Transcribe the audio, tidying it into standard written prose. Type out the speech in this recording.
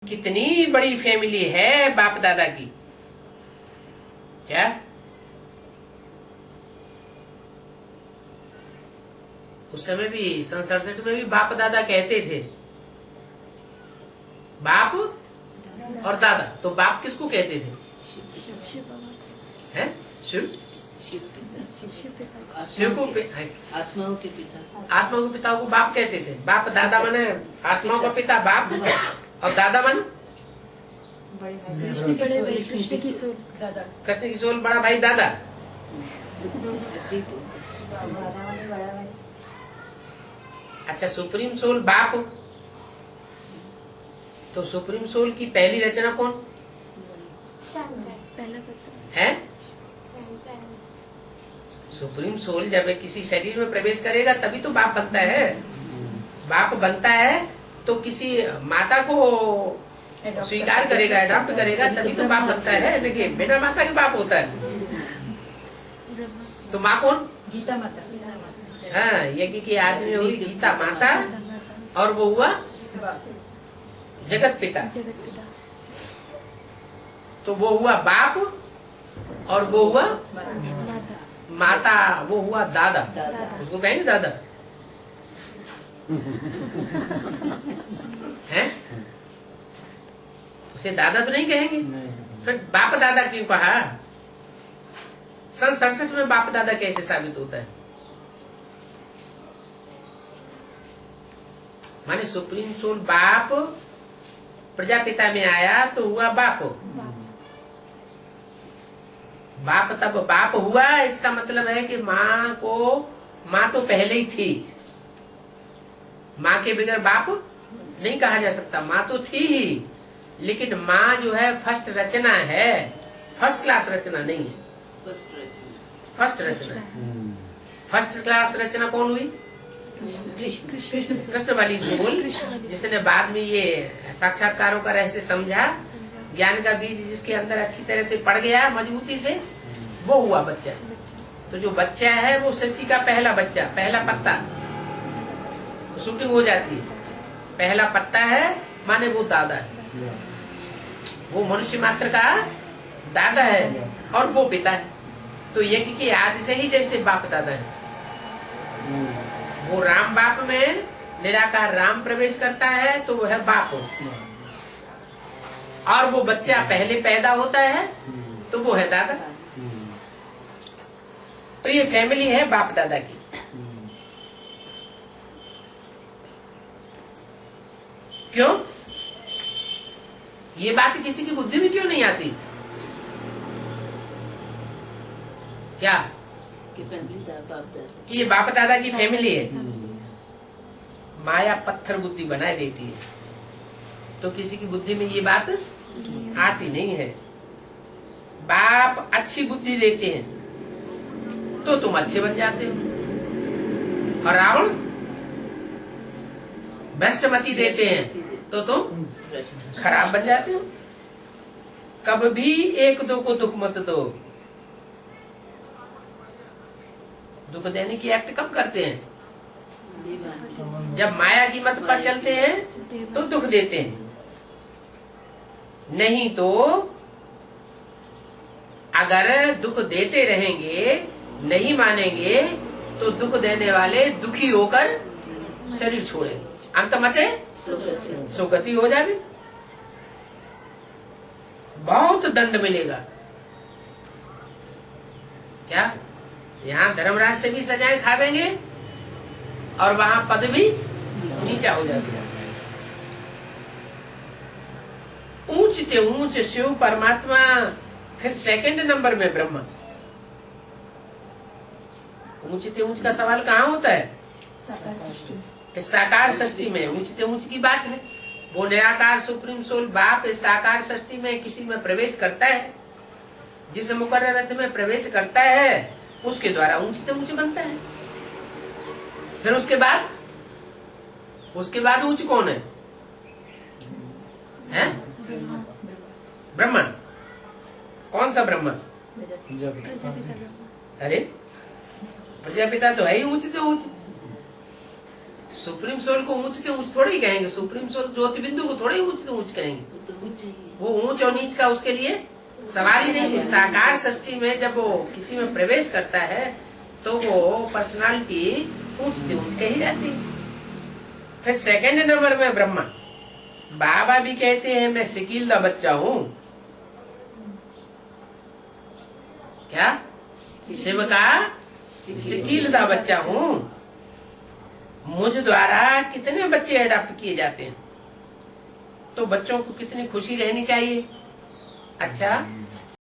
कितनी बड़ी फैमिली है बाप दादा की। क्या उस समय भी 67 में भी बाप दादा कहते थे, बाप और दादा। तो बाप किसको कहते थे? हैं? शिव को आत्माओं के पिता, आत्मा के पिता को बाप कहते थे। बाप दादा माने आत्माओं का पिता बाप, और दादा माने कृष्ण की सोल दादा, कृष्ण की सोल बड़ा भाई दादा। अच्छा, सुप्रीम सोल बाप। तो सुप्रीम सोल की पहली रचना कौन है? सुप्रीम सोल जब किसी शरीर में प्रवेश करेगा तभी तो बाप बनता है। बाप बनता है तो किसी माता को स्वीकार करेगा, अडॉप्ट करेगा, तभी तो बाप बनता है। लेकिन बिना माता के बाप होता है। तो माँ कौन? गीता माता। हाँ, यज्ञ की आदमी हुई गीता माता, और वो हुआ जगत पिता। तो वो हुआ बाप, और वो हुआ माता, वो हुआ दादा। उसको कहेंगे दादा हैं? उसे दादा तो नहीं कहेंगे। फिर बाप दादा क्यों कहा? 67 में बाप दादा कैसे साबित होता है? माने सुप्रीम सोल बाप प्रजापिता में आया तो हुआ बाप। बाप तब बाप हुआ, इसका मतलब है कि माँ तो पहले ही थी। माँ के बगैर बाप नहीं कहा जा सकता। माँ तो थी ही, लेकिन माँ जो है फर्स्ट रचना है, फर्स्ट क्लास रचना नहीं है। फर्स्ट रचना, फर्स्ट क्लास रचना कौन हुई? कृष्ण वाली सोल, जिसने बाद में ये साक्षात्कारों का रहस्य समझा, ज्ञान का बीज जिसके अंदर अच्छी तरह से पड़ गया मजबूती से, वो हुआ बच्चा। तो जो बच्चा है वो सृष्टि का पहला बच्चा, पहला पत्ता। तो शूटिंग हो जाती है, पहला पत्ता है माने वो दादा है। वो मनुष्य मात्र का दादा है और वो पिता है। तो यज्ञ के आदि से ही जैसे बाप दादा है। वो राम बाप में निराकार राम प्रवेश करता है तो वो है बाप, और वो बच्चा पहले पैदा होता है तो वो है दादा। तो ये फैमिली है बाप दादा की। क्यों? ये बात किसी की बुद्धि में क्यों नहीं आती? क्या कि ये बाप दादा की फैमिली है? माया पत्थर बुद्धि बनाए देती है, तो किसी की बुद्धि में ये बात आती नहीं है। बाप अच्छी बुद्धि देते हैं तो तुम अच्छे बन जाते हो, और रावण भ्रष्टमति देते हैं तो तुम खराब बन जाते हो। कब भी एक दो को दुख मत दो। दुख देने की एक्ट कब करते हैं? जब माया की मत पर चलते हैं तो दुख देते हैं, नहीं तो अगर दुख देते रहेंगे, नहीं मानेंगे, तो दुख देने वाले दुखी होकर शरीर छोड़ेंगे, अंत मते सुगति हो जाए। बहुत दंड मिलेगा। क्या यहाँ धर्मराज से भी सजाएं खावेंगे और वहां पद भी नीचा हो जाता है। ऊंच ते ऊंच शिव परमात्मा, फिर सेकंड नंबर में ब्रह्मा। ऊंच ते ऊंच का सवाल कहाँ होता है? इस साकार सृष्टि में ऊंच ते ऊंच की बात है। वो निराकार सुप्रीम सोल बाप इस साकार सृष्टि में किसी में प्रवेश करता है, जिस मुकर्रर रथ में प्रवेश करता है उसके द्वारा ऊंच ते ऊंच बनता है। फिर उसके बाद ऊंच कौन है? हैं? ब्रह्मा। कौन सा ब्रह्मा? अरे प्रजापिता तो है ही ऊंच से ऊंच। सुप्रीम सोल को ऊंच के ऊंच थोड़ी कहेंगे, सुप्रीम सोल ज्योति बिंदु को थोड़ी ऊंच के ऊंच कहेंगे। वो तो ऊंच ही है। वो ऊंच और नीच का उसके लिए सवाल ही नहीं। साकार सृष्टि में जब वो किसी में प्रवेश करता है तो वो पर्सनालिटी ऊंच से ऊंच कही जाती है। फिर सेकंड नंबर में ब्रह्मा, बाबा भी कहते हैं मैं सिकीलदा बच्चा हूँ। क्या? शिव का सिकीलदा बच्चा हूँ। मुझ द्वारा कितने बच्चे अडॉप्ट किए जाते हैं, तो बच्चों को कितनी खुशी रहनी चाहिए। अच्छा,